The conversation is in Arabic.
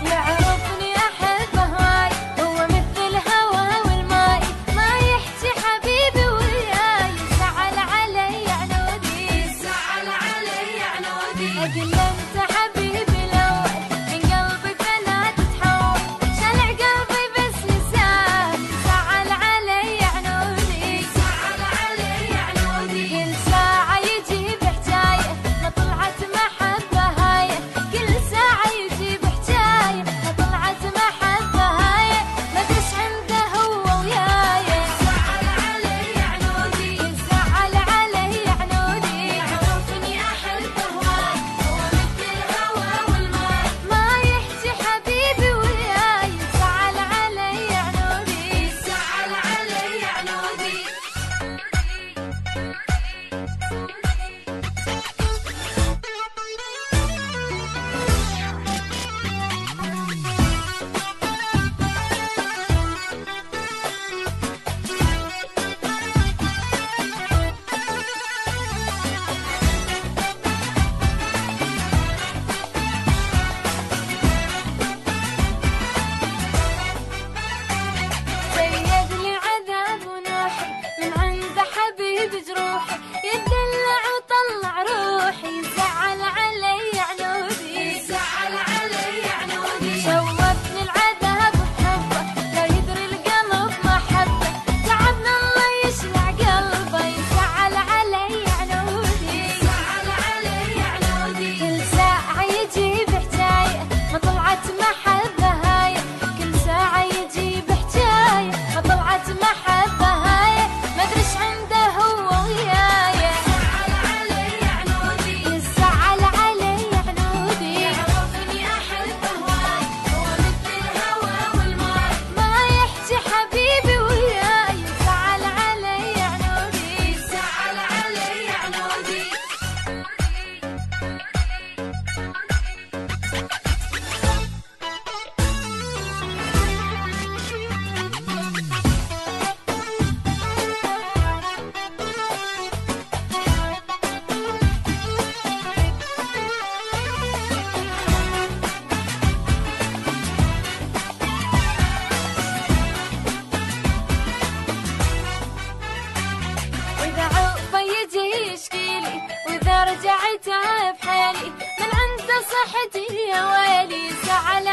يعرفني أحبه هاي، هو مثل الهوى والماي، ما يحكي حبيبي وياي، زعل علي عنودي، زعل علي عنودي، أقول أنت حبيبي الأول من قلبي فلا تتحول، شلع قلبي بس لسان، زعل علي عنودي، زعل علي عنودي، كل ساعة يجيب حجاية ما طلعت محبة هاي، كل ساعة يجيب حجاية ما طلعت محبة هاي، ما ادري ايش عنده هو وياي، زعل علي عنودي، زعل علي عنودي، يعرفني أحبه هاي، هو مثل الهوى والماي، ما يحكي حبيبي وياي، زعل علي عنودي، زعل علي عنودي. زيد لي عذاب ونوحي من عند حبيب جروحي، يدلع وطلع روحي، زعل علي عنودي، زعل علي عنودي، شوفني العذاب بحبه، لا يدري القلب محبه، تعبنا الله يشلع قلبه، زعل علي عنودي، زعل علي عنودي، كل ساعة يجيب حجاية ما طلعت محبة هاي، كل ساعة يجيب حجاية ما طلعت محبة هاي، ما ادري ايش عنده هو وياي، زعل علي عنودي، زعل علي عنودي، يعرفني أحبه هاي، هو مثل الهوى والماي، ما يحكي حبيبي وياي، زعل علي عنودي، زعل علي عنودي. وإذا عوفه يجي يشكيلي، وإذا رجعت بحالي من عنده صحتي يا ويلي، زعل